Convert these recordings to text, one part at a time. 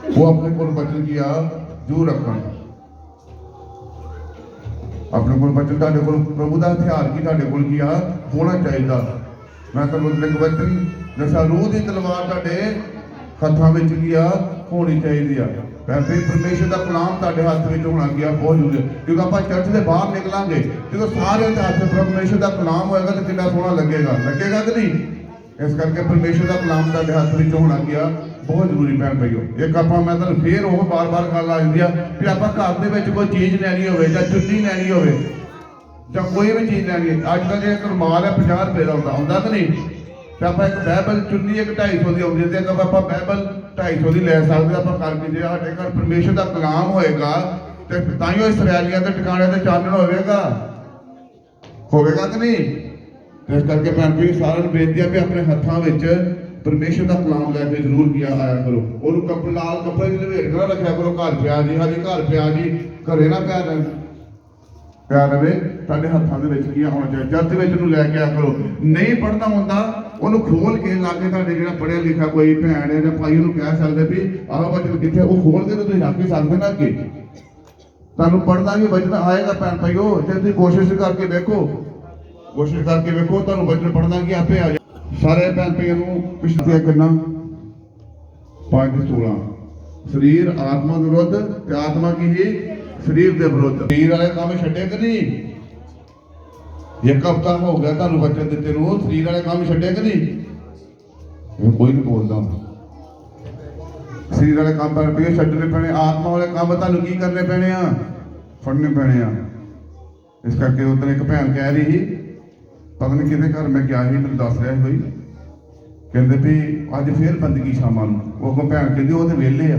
वो अपने को बचन किया जरूर रखना। अपने को बचन ਤੁਹਾਡੇ ਕੋਲ प्रभु का हथियार की ਤੁਹਾਡੇ ਕੋਲ ਕੀ ਆ होना चाहिए। मैं ਤੁਹਾਨੂੰ ਇੱਕ ਵਚਨ ਦੱਸਾਂ, रूह की तलवार ਤੁਹਾਡੇ ਹੱਥਾਂ ਵਿੱਚ ਕੀ ਆ होनी चाहिए आ। वैसे परमेश्वर का कलाम ਤੁਹਾਡੇ हथ में होना गया बहुत जरूरी है, क्योंकि आप चर्च से बाहर निकलांगे जो सारे हथ परमेश्वर का कलाम होएगा तो कितना सोहना लगेगा, लगेगा कि नहीं। इस करके परमेश्वर का कलाम ਤੁਹਾਡੇ हथ में होना गया बहुत जरूरी। भैन भाईओ एक आप मैं ਤੁਹਾਨੂੰ फिर वो बार बार गल आ जाती है कि आप घर के कोई चीज़ लैनी हो चुन्नी लैनी हो कोई भी चीज़ लैनी है। अजकल जो एक रुमाल है 50 रुपये का आता कि नहीं, तो आप एक बाइबल चुन्नी एक 250 की आती है, आप बाइबल 250 की लै सकते आप करके जे साढ़े घर परमेश्वर का कलाम होएगा तो ताइयों इसराइलियां के ठिकाने से चानन होगा कि नहीं। इस करके भैन भाई सारे बेनती है भी अपने हथों में परमेश्वर का कलाम लैके जरूर किया आया करो। और लाल कपड़े की लपेट कर रखा करो, घर पिया जी, हाँ जी घर पिया जी, घरे ना प्यार रहे ਤੁਹਾਡੇ हथों के होना चाहिए। चर्च में लैके आया करो। नहीं पढ़ना होता उन्होंने खोल के लाके ਤੁਹਾਡੇ ਜਿਹੜਾ पढ़िया लिखा कोई भैन है या भाई ਉਹਨੂੰ कह सकते भी आह बचन कितने वो खोल के तो तुम रख ही सकते ना अगे ਤੁਹਾਨੂੰ पढ़ना भी बचन आएगा। भैन भाईओ जे तुम कोशिश करके देखो ਤੁਹਾਨੂੰ बचन पढ़ना कि आपे आ जाए। सारे भैन भाइयों पिछले करना 5:16 शरीर आत्मा के विरुद्ध आत्मा की ही शरीर के विरुद्ध शरीर वाले काम छड्डे कि नहीं। एक हफ्ता हो गया तुहानू बचन दिते नूं, शरीर वाले काम छड्डे कि नहीं। कोई नहीं बोलता शरीर वाले काम भैन भाइयों छड्डने पैने, आत्मा वाले काम तुहानू की करने पैने आ फड़ने पैने आ। इस करके उधर एक भैन कह रही ही पता नहीं कि घर मैं गया ही मैं दस रहा कोई कहते भी अज फिर बंदगी शाम वो भैन कहती वो तो वेले आ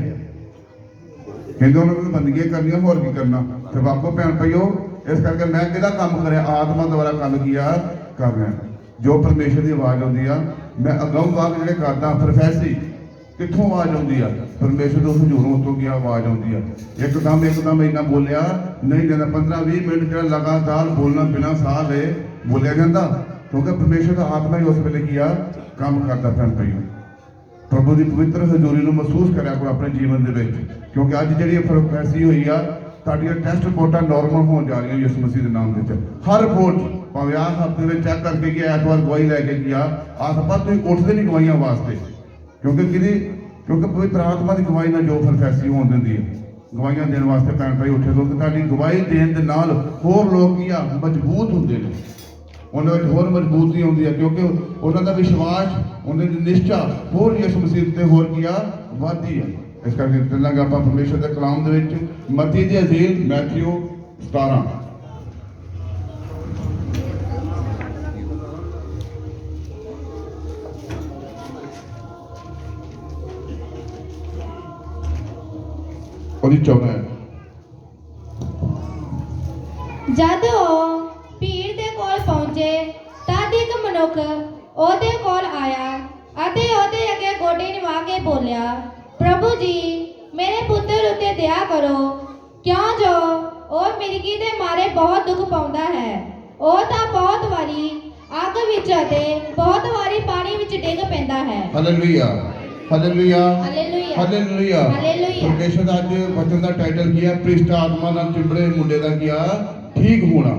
कहते उन्होंने बंदगी करनी होर की करना। तो वाको भैन भाईओ इस करके मैं कि काम कर आत्मा द्वारा काम किया कर रहा जो परमेश्वर की आवाज़ आती है। मैं अगम वाग जो करदा प्रोफैसी कितों आवाज़ आती है परमेश्वर तो हजूरों उत्तों की आवाज़ आती है। एकदम इन्ना बोलिया नहीं जाता 15-20 मिनट जो लगातार बोलना बिना साह ले बोलिया जाता, क्योंकि परमेश्वर का आत्मा ही उस वेले किया काम करता। भैन भाईओ प्रभु की पवित्र हजूरी को महसूस करा करो अपने जीवन के, क्योंकि अज जी प्रोफैसी हुई आ साडियां टेस्ट रिपोर्टां नॉर्मल होने जा रही यीशु मसीह के नाम के। हर रिपोर्ट भावें आ हफ्ते में चैक करके गया ऐतवार गवाही लैके गया आस पास तुम उठते नहीं गवाहियां वास्ते, क्योंकि पवित्र आत्मा की गवाही ना जो प्रोफैसी होने देती है गवाहियां देने वास्ते भैन भाई उठे लोग तुहाडी गवाही देने के नाल होर लोग की मजबूत होंगे ने, उन्होंने होर मजबूती आती है, क्योंकि उन्होंने विश्वास उन्होंने निश्चा होर यीशु मसीह ते होर किया बढ़ती है। इस करके चलांगे आप परमेश्वर के कलाम के मत्ती दी अंजील मैथ्यू 17 और 14 जद ਉਹ ਭੀੜ ਦੇ ਕੋਲ ਪਹੁੰਚੇ ਤਦ ਇੱਕ ਮਨੁੱਖ ਉਹਦੇ ਕੋਲ ਆਇਆ ਅਤੇ ਉਹਦੇ ਅੱਗੇ ਗੋਡੇ ਨਿਵਾ ਕੇ ਬੋਲਿਆ, ਪ੍ਰਭੂ ਜੀ ਮੇਰੇ ਪੁੱਤਰ ਉੱਤੇ ਦਇਆ ਕਰੋ, ਕਿਉਂ ਜੋ ਉਹ ਮਿਰਗੀ ਦੇ ਮਾਰੇ ਬਹੁਤ ਦੁੱਖ ਪਾਉਂਦਾ ਹੈ। ਉਹ ਤਾਂ ਬਹੁਤ ਵਾਰੀ ਅੱਗ ਵਿੱਚ ਅਤੇ ਬਹੁਤ ਵਾਰੀ ਪਾਣੀ ਵਿੱਚ ਡਿੱਗ ਪੈਂਦਾ ਹੈ। Hallelujah hallelujah hallelujah hallelujah hallelujah. परमेश्वर का अज वचन का टाइटल किया भ्रिष्ट आत्मा नाल चिंबड़े मुंडे का किया ठीक होना।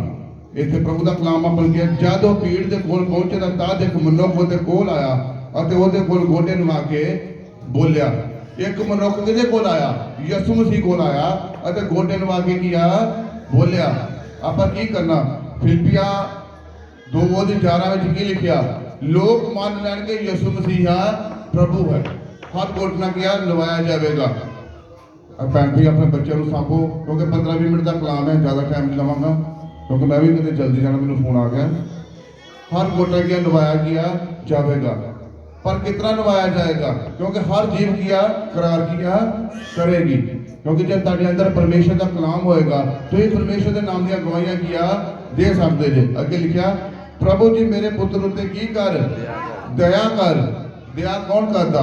इत्थे प्रभु का कलाम अपन किया जद वो भीड़ के कोल पहुंचे तद एक मनुख ਉਹਦੇ कोल आया ਅਤੇ ਉਹਦੇ ਕੋਲ ਗੋਡੇ ਨਵਾ ਕੇ बोलिया। एक मनुख किहदे कोल आया यीशु मसीह कोल आया ਅਤੇ ਗੋਡੇ ਨਵਾ ਕੇ किया बोलिया। ਆਪਾਂ ਕੀ करना फिलिपिया 2:11 ਵਿੱਚ ਕੀ ਲਿਖਿਆ लोग मान लैणगे यीशु मसीह प्रभु है, हर घोटना किया नवाया जाएगा। भैन भाई अपने बच्चों को सांभो, क्योंकि 15-20 मिनट का कलाम है, ज़्यादा टाइम नहीं लवांगा क्योंकि मैं भी कदे जल्दी जाना, मैंने फोन आ गया। हर घोटना किया नवाया किया जाएगा, पर कितना नवाया जाएगा क्योंकि हर जीव किया करार किया करेगी। क्योंकि जब तुहाडे अंदर परमेश्वर का कलाम होएगा तो ये परमेश्वर के नाम दी गवाहियां किया दे सकते जे। अगे लिखा प्रभु जी मेरे पुत्र उत्ते की कर दया कर। दया कौन करता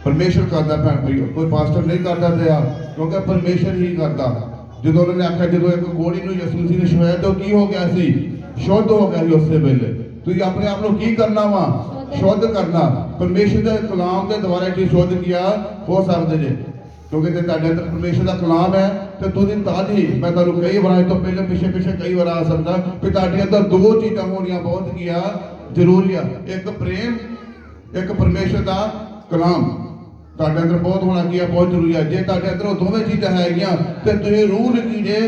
परमेश्वर करता। भैन भाई कोई पास्टर नहीं करता दया, क्योंकि परमेश्वर ही करता। जो उन्होंने आख्या जो एक कोड़ी यीशु मसीह ने छुआया तो की हो गया सी शुद्ध हो गया उस वेले। तुम अपने आप को की करना वा शुद्ध करना परमेश्वर के कलाम के द्वारा जी शुद्ध किया हो सकते जे क्योंकि ते तुहाडे अंदर परमेश्वर का कलाम है तो तुझी ताजी मैं तुहानू कई बार तो पहले पिछे पिछे कई बार आ सकता कि तुहाडे अंदर दो चीज़ां होनियां बहुत किया जरूरी है एक प्रेम एक परमेश्वर का कलाम तुहाडे अंदर बहुत होना की बहुत जरूरी है जे तुहाडे अंदर दोवें चीज़ां हैगियां ते तुसीं रूह ने कीजे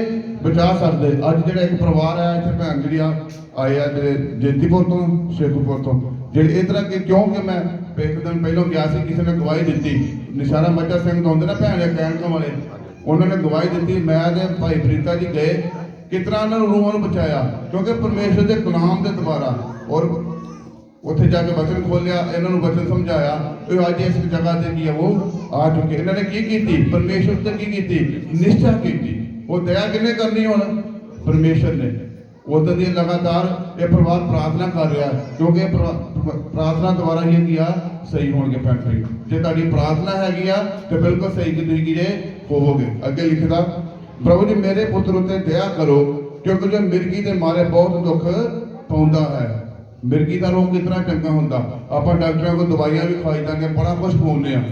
बचा सकते अज जो एक परिवार है इतने भैन जी आए हैं जो जयंतीपुर तो शेखुपुर तो जो इस तरह के क्योंकि मैं एक दिन पहलों गया सी किसी ने गवाही दी निशारा मज्जा सिंह तो होंगे ना भैन कैनक वाले उन्होंने गवाही दी मैं भाई प्रीता जी गए किस तरह उन्होंने रूहां नूं बचाया क्योंकि परमेश्वर के कलाम के द्वारा और उत्थे जाके वचन खोलिया इन्होंने वचन समझाया अज इस जगह से की है वो आ चुके इन्होंने की परमेश्वर से की निष्ठा की वो दया किन्ने करनी हुण परमेश्वर ने उधर दी लगातार ये परिवार प्रार्थना कर रहा है क्योंकि प्रार्थना द्वारा ही किया सही होंगे फैक्ट्री जे तुहाडी प्रार्थना हैगी आ तो बिल्कुल सही कि तुसीं कीजे होवोगे अगे लिखदा प्रभु जी मेरे पुत्र उत्ते दया करो क्योंकि जो मिर्गी के मारे बहुत दुख पाउंदा है मिर्गी का रोग कितना चंगा हुंदा आपां डॉक्टरों को दवाइयां भी खाई जांगे बड़ा कुछ पाउंदे आ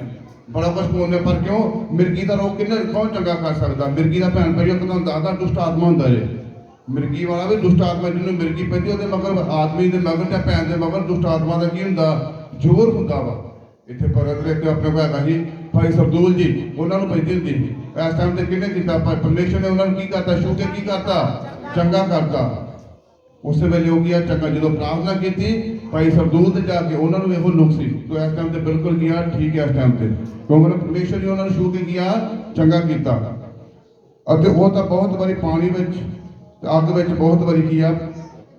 बड़ा कुछ पाउंदे पर क्यों मिर्गी का रोग किन्ने कौन चंगा कर सकता मिर्गी का भैन भाई एक दादा दुष्ट आत्मा हुंदा जे मिर्गी वाला भी दुष्ट आत्मा जिन्होंने मिर्गी पैंदी ਉਹਦੇ मगर आदमी ਦੇ मगर ਜਾਂ ਭੈਣ ਦੇ मगर दुष्ट आत्मा ਦਾ ਕੀ ਹੁੰਦਾ ਜ਼ੋਰ ਹੁੰਦਾ ਵਾ ਇੱਥੇ ਪਰਤ ਦੇ ਤੇ ਆਪਣੇ ਕੋਲ ਹੈਗਾ ਸੀ ਭਾਈ ਸਰਦੂਲ ਜੀ ਉਹਨਾਂ ਨੂੰ ਪੈਂਦੀ ਹੁੰਦੀ ਇਸ ਟਾਈਮ ਤੇ ਕਿਹਨੇ ਕੀਤਾ ਪਰਮੇਸ਼ਰ ਨੇ ਉਹਨਾਂ ਨੂੰ ਕੀ ਕਰਤਾ ਛੂ ਕੇ ਕੀ ਕਰਤਾ ਚੰਗਾ ਕਰਤਾ ਉਸੇ ਵੇਲੇ ਹੋ ਗਿਆ ਚੰਗਾ ਜਦੋਂ ਪ੍ਰਾਰਥਨਾ ਕੀਤੀ ਭਾਈ ਸਰਦੂਲ ਤੇ ਜਾ ਕੇ ਉਹਨਾਂ ਨੂੰ ਇਹੋ ਲੁਕ ਸੀ ਤੋ ਇਸ ਟਾਈਮ ਤੇ ਬਿਲਕੁਲ ਗਿਆ ਠੀਕ ਹੈ ਇਸ ਟਾਈਮ ਤੇ ਕਿਉਂਕਿ ਪਰਮੇਸ਼ਰ ਜੀ ਉਹਨਾਂ ਨੂੰ ਛੂ ਕੇ ਗਿਆ ਚੰਗਾ ਕੀਤਾ ਅਤੇ ਉਹ ਤਾਂ ਬਹੁਤ ਵਾਰੀ ਪਾਣੀ ਵਿੱਚ ਅੱਗ ਵਿੱਚ ਬਹੁਤ ਵਾਰੀ ਕੀ ਆ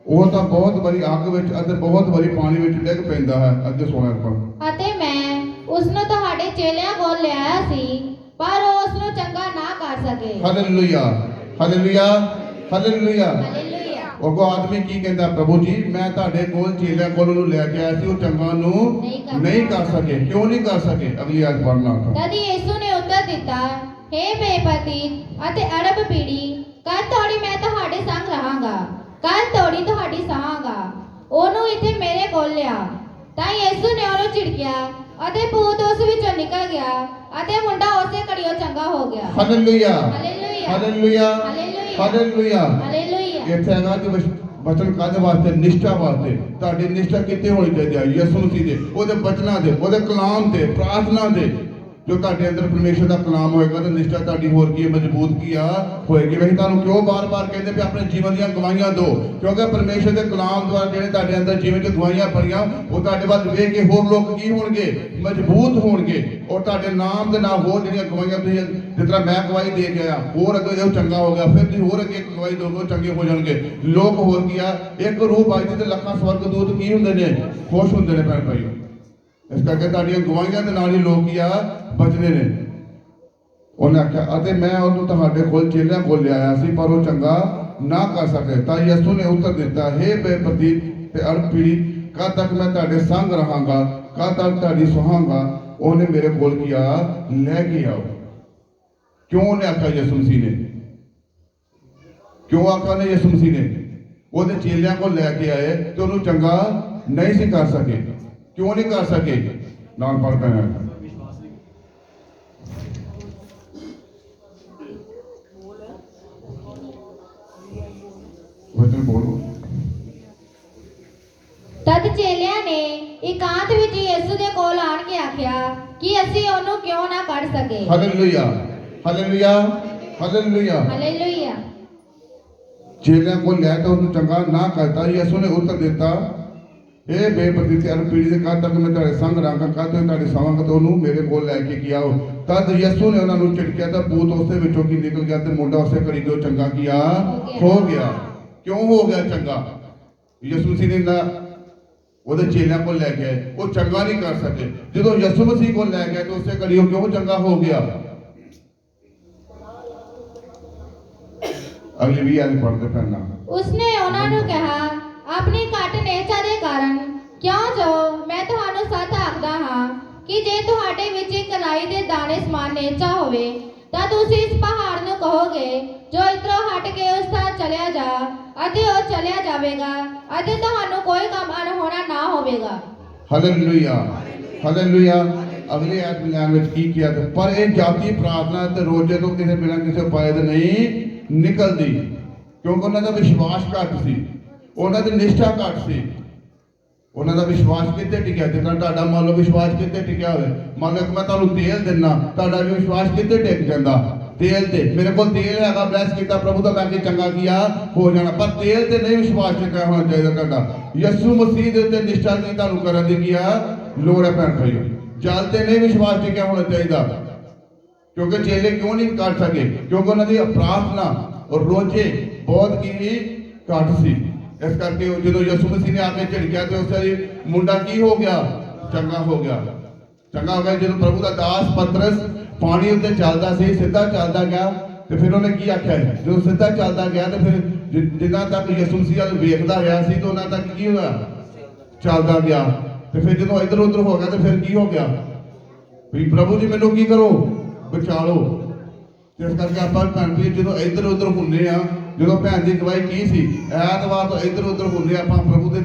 ਉਹ ਤਾਂ ਬਹੁਤ ਵਾਰੀ ਅੱਗ ਵਿੱਚ ਅਤੇ ਬਹੁਤ ਵਾਰੀ ਪਾਣੀ ਵਿੱਚ ਡਿੱਗ ਪੈਂਦਾ ਹੈ ਅੱਗੇ ਸੁਣਿਆ ਆਪਾਂ ਅਤੇ ਮੈਂ ਉਸ ਨੂੰ ਤੁਹਾਡੇ ਚੇਲਿਆਂ ਕੋਲ ਲਿਆਇਆ ਸੀ ਪਰ ਉਹ ਉਸ ਨੂੰ ਚੰਗਾ ਨਾ ਕਰ ਸਕੇ ਹਾਲੇਲੂਇਆ ਹਾਲੇਲੂਇਆ ਹਾਲੇਲੂਇਆ ਹਾਲੇਲੂਇਆ ਉਹ ਆਦਮੀ ਕੀ ਕਹਿੰਦਾ ਪ੍ਰਭੂ ਜੀ ਮੈਂ ਤੁਹਾਡੇ ਕੋਲ ਚੇਲਿਆਂ ਕੋਲ ਉਹਨੂੰ ਲੈ ਕੇ ਆਇਆ ਸੀ ਉਹ ਚੰਗਾ ਨੂੰ ਨਹੀਂ ਕਰ ਸਕੇ ਕਿਉਂ ਨਹੀਂ ਕਰ ਸਕੇ ਅਗਲੀ ਆਇਤ ਪੜ੍ਹਨਾ ਤਦ ਯਿਸੂ ਨੇ ਉੱਤਰ ਦਿੱਤਾ हे ਬੇਪਤੀਤ ਅਤੇ ਅਰਬ ਪੀੜੀ ਕੱਲ ਤੋੜੀ ਮੈਂ ਤੁਹਾਡੇ ਸੰਗ ਰਹਾਂਗਾ ਕੱਲ ਤੋੜੀ ਤੁਹਾਡੀ ਸਹਾਂਗਾ ਉਹਨੂੰ ਇੱਥੇ ਮੇਰੇ ਕੋਲ ਲਿਆ ਤਾਂ ਯਿਸੂ ਨੇ ਉਹਨੂੰ ਝਿੜਕਿਆ ਅਤੇ ਭੂਤ ਉਸ ਵਿੱਚੋਂ ਨਿਕਲ ਗਿਆ ਅਤੇ ਮੁੰਡਾ ਉਸੇ ਘੜੀਓ ਚੰਗਾ ਹੋ ਗਿਆ hallelujah hallelujah hallelujah hallelujah hallelujah hallelujah ਇੱਥੇ ਹੈਗਾ ਕਿ ਵਚਨ ਕਾਹਦੇ ਵਾਸਤੇ ਨਿਸ਼ਠਾ ਵਾਸਤੇ ਤੁਹਾਡੀ ਨਿਸ਼ਠਾ ਕਿੱਥੇ ਹੋਣੀ ਚਾਹੀਦੀ ਹੈ ਯਿਸੂ ਮਸੀਹ ਦੇ ਉਹਦੇ ਬਚਨਾਂ ਦੇ ਉਹਦੇ ਕਲਾਮ ਦੇ ਪ੍ਰਾਰਥਨਾ ਦੇ जो तुहाडे अंदर परमेश्वर का कलाम होएगा तो निष्ठा तुहाडी होर की मजबूत की होएगी वही तुहानू क्यों बार बार कहते भी अपने जीवन दी गवाहियां दो क्योंकि परमेश्वर के कलाम द्वारा जिहड़े तुहाडे अंदर जीवन च गवाहियां पड़ियां वो तुहाडे वल वेख के होर लोग की होणगे मजबूत होणगे और तुहाडे नाम दे नाल होर जिहड़ियां गवाहियां तुसीं जिस तरह मैं गवाही दे के आया होर अगे जो चंगा हो गया फिर तुसीं होर अगे एक गवाही दोगे चंगे हो जाणगे लोग होर की एक रूह बाजी ते लखां स्वर्गदूत की हुंदे ने खुश हुंदे ने भैन भाई इस करके तुहाडीआं गवाहियां दे नाल ही लोग की बचने ने उन्हें आख्या अते मैं उन्होंने तुहाडे कोल चेलियां कोल ले आया सी पर वो चंगा ना कर सके ता यीशु ने उत्तर दिता हे बेपतीत ते अरब पीढ़ी कद तक मैं तुहाडे संग रहांगा कद तक तुहाडी सुहांगा उन्हें मेरे कोल किया लेके आओ क्यों उन्हें आख्या यीशु मसीह ने क्यों आख्या ने यीशु मसीह ने ਉਹਦੇ ਚੇਲਿਆਂ ਕੋਲ ਲੈ ਕੇ ਆਏ ਤੇ ਉਹਨੂੰ ਚੰਗਾ ਨਹੀਂ ਸੀ ਕਰ ਸਕੇ क्यों नहीं कर सके नाम पढ़ते हैं वचन बोलो ਤਦ ਚੇਲਿਆਂ ਨੇ ਇਕਾਂਤ ਵਿੱਚ ਯਿਸੂ ਦੇ ਕੋਲ ਆਣ ਕੇ ਆਖਿਆ ਕਿ ਅਸੀਂ ਉਹਨੂੰ ਕਿਉਂ ਨਾ ਕੱਢ ਸਕੇ ਹਾਲੇਲੂਇਆ ਹਾਲੇਲੂਇਆ ਹਾਲੇਲੂਇਆ ਹਾਲੇਲੂਇਆ ਚੇਲਿਆਂ ਕੋਲ ਲੈ ਕੇ ਉਹਨੂੰ ਚੰਗਾ ਨਾ ਕਰਤਾ ਯਿਸੂ ਨੇ ਉੱਤਰ ਦਿੱਤਾ ਇਹ ਬੇਪਤੀ ਤੇ ਅਨਪੀੜੀ ਦੇ ਕਦ ਤੱਕ ਮੈਂ ਤੁਹਾਡੇ ਸੰਗ ਰਹਾਂਗਾ ਕਦ ਤੱਕ ਤੁਹਾਡੀ ਸਵਾਂਗਾ ਤੇ ਉਹਨੂੰ ਮੇਰੇ ਕੋਲ ਲੈ ਕੇ ਕੀ ਆਓ ਤਦ ਯਿਸੂ ਨੇ ਉਹਨਾਂ ਨੂੰ ਝਿੜਕਿਆ ਤਾਂ ਭੂਤ ਉਸੇ ਵਿੱਚੋਂ ਕੀ ਨਿਕਲ ਗਿਆ ਤੇ ਮੁੰਡਾ ਉਸੇ ਘੜੀ ਤੋਂ ਚੰਗਾ ਕੀਆ ਹੋ ਗਿਆ ਕਿਉਂ ਹੋ ਗਿਆ ਚੰਗਾ ਯਿਸੂ ਮਸੀਹ ਨੇ ਨਾ ਉਹਦੇ ਚੇਲਿਆਂ ਕੋਲ ਲੈ ਕੇ ਆਏ ਉਹ ਚੰਗਾ ਨਹੀਂ ਕਰ ਸਕੇ ਜਦੋਂ ਯਿਸੂ ਮਸੀਹ ਕੋਲ ਲੈ ਗਏ ਤਾਂ ਉਸੇ ਘੜੀ ਉਹ ਕਿਉਂ ਚੰਗਾ ਹੋ ਗਿਆ ਅਗਲੀ ਵੀ ਆਇਤ ਪੜ੍ਹਦੇ ਪੈਣਾ ਉਸਨੇ ਉਹਨਾਂ ਨੂੰ ਕਿਹਾ ਆਪਣੀ ਘੱਟ ਨੇਚਾ ਦੇ ਕਾਰਨ ਕਿਉਂ ਜੋ ਮੈਂ ਤੁਹਾਨੂੰ ਸੱਚ ਆਖਦਾ ਹਾਂ ਕਿ ਜੇ ਤੁਹਾਡੇ ਵਿੱਚ ਇੱਕ ਰਾਈ ਦੇ ਦਾਣੇ ਸਮਾਨ ਨੇਚਾ ਹੋਵੇ ਤਾਂ ਤੁਸੀਂ ਇਸ ਪਹਾੜ ਨੂੰ ਕਹੋਗੇ ਜੋ ਇੱਧਰੋਂ ਹਟ ਕੇ ਉਸ ਥਾਂ ਚਲਿਆ ਜਾ ਅਤੇ ਉਹ ਚਲਿਆ ਜਾਵੇਗਾ ਅਤੇ ਤੁਹਾਨੂੰ ਕੋਈ ਕੰਮ ਅਣਹੋਣਾ ਨਾ ਹੋਵੇਗਾ ਹਾਲੇਲੂਇਆ ਹਾਲੇਲੂਇਆ। ਅਗਲੇ ਆਇਤ ਬਿਆਨ ਵਿੱਚ ਕੀ ਕਿਹਾ ਤੇ ਪਰ ਇਹ ਜਾਤੀ ਪ੍ਰਾਰਥਨਾ ਤੇ ਰੋਜ਼ੇ ਤੋਂ ਕਿਸੇ ਬਿਨਾਂ ਕਿਸੇ ਉਪਾਏ ਦੇ ਨਹੀਂ ਨਿਕਲਦੀ, ਕਿਉਂਕਿ ਉਹਨਾਂ ਦਾ ਵਿਸ਼ਵਾਸ ਘੱਟ ਸੀ, ਉਹਨਾਂ ਦੀ ਨਿਸ਼ਠਾ ਘੱਟ ਸੀ। ਉਹਨਾਂ ਦਾ ਵਿਸ਼ਵਾਸ ਕਿੱਥੇ ਟਿਕਿਆ? ਜਿੱਦਾਂ ਤੁਹਾਡਾ ਮੰਨ ਲਓ ਵਿਸ਼ਵਾਸ ਕਿੱਥੇ ਟਿਕਿਆ ਹੋਵੇ, ਮੰਨ ਲਓ ਕਿ ਮੈਂ ਤੁਹਾਨੂੰ ਤੇਲ ਦਿੰਨਾ, ਤੁਹਾਡਾ ਵੀ ਵਿਸ਼ਵਾਸ ਕਿੱਥੇ ਟਿਕ ਜਾਂਦਾ? ਤੇਲ ਤੇ। ਮੇਰੇ ਕੋਲ ਤੇਲ ਹੈਗਾ, ਬਲੈਸ ਕੀਤਾ ਪ੍ਰਭੂ ਦਾ, ਮੈਂ ਕਿ ਚੰਗਾ ਕੀਆ ਹੋ ਜਾਣਾ, ਪਰ ਤੇਲ ਤੇ ਨਹੀਂ ਵਿਸ਼ਵਾਸ ਟਿਕਿਆ ਹੋਣਾ ਚਾਹੀਦਾ ਤੁਹਾਡਾ। ਯਿਸੂ ਮਸੀਹ ਦੇ ਉੱਤੇ ਨਿਸ਼ਠਾ ਕੀ ਤੁਹਾਨੂੰ ਕਰਨ ਦੀ ਕੀ ਆ ਲੋੜ ਹੈ ਭੈਣ ਭਾਈਓ। ਜਲ ਤੇ ਨਹੀਂ ਵਿਸ਼ਵਾਸ ਟਿਕਿਆ ਹੋਣਾ ਚਾਹੀਦਾ, ਕਿਉਂਕਿ ਚੇਲੇ ਕਿਉਂ ਨਹੀਂ ਕਰ ਸਕੇ? ਕਿਉਂਕਿ ਉਹਨਾਂ ਦੀ ਪ੍ਰਾਰਥਨਾ ਔਰ ਰੋਜ਼ੇ ਬਹੁਤ ਹੀ ਘੱਟ ਸੀ। ਇਸ ਕਰਕੇ ਜਦੋਂ ਯਿਸੂ ਮਸੀਹ ਨੇ ਆ ਕੇ ਝਿੜਕਿਆ ਤੇ ਉਸ ਵਾਰੀ ਮੁੰਡਾ ਕੀ ਹੋ ਗਿਆ? ਚੰਗਾ ਹੋ ਗਿਆ, ਚੰਗਾ ਹੋ ਗਿਆ। ਜਦੋਂ ਪ੍ਰਭੂ ਦਾ ਦਾਸ ਪਤਰਸ ਪਾਣੀ ਉੱਤੇ ਚੱਲਦਾ ਸੀ, ਸਿੱਧਾ ਚੱਲਦਾ ਗਿਆ, ਤੇ ਫਿਰ ਉਹਨੇ ਕੀ ਆਖਿਆ? ਜਦੋਂ ਸਿੱਧਾ ਚੱਲਦਾ ਗਿਆ ਤੇ ਫਿਰ ਜਿੰਨਾ ਤੱਕ ਯਿਸੂ ਮਸੀਹ ਵੱਲ ਵੇਖਦਾ ਰਿਹਾ ਸੀ ਤੇ ਉਹਨਾਂ ਤੱਕ ਕੀ ਹੋਇਆ? ਚੱਲਦਾ ਗਿਆ। ਤੇ ਫਿਰ ਜਦੋਂ ਇੱਧਰ ਉੱਧਰ ਹੋ ਗਿਆ ਤੇ ਫਿਰ ਕੀ ਹੋ ਗਿਆ? ਵੀ ਪ੍ਰਭੂ ਜੀ ਮੈਨੂੰ ਕੀ ਕਰੋ? ਬਚਾ ਲਓ। ਇਸ ਕਰਕੇ ਆਪਾਂ ਭੈਣ ਜੀ ਜਦੋਂ ਇੱਧਰ ਉੱਧਰ ਹੁੰਦੇ ਆ, ਜਦੋਂ ਭੈਣ ਦੀ ਗਵਾਹੀ ਕੀ ਸੀ, ਐਤਵਾਰ ਤੋਂ ਇੱਧਰ ਉੱਧਰ ਹੁੰਦੇ ਆਪਾਂ ਪ੍ਰਭੂ ਦੇ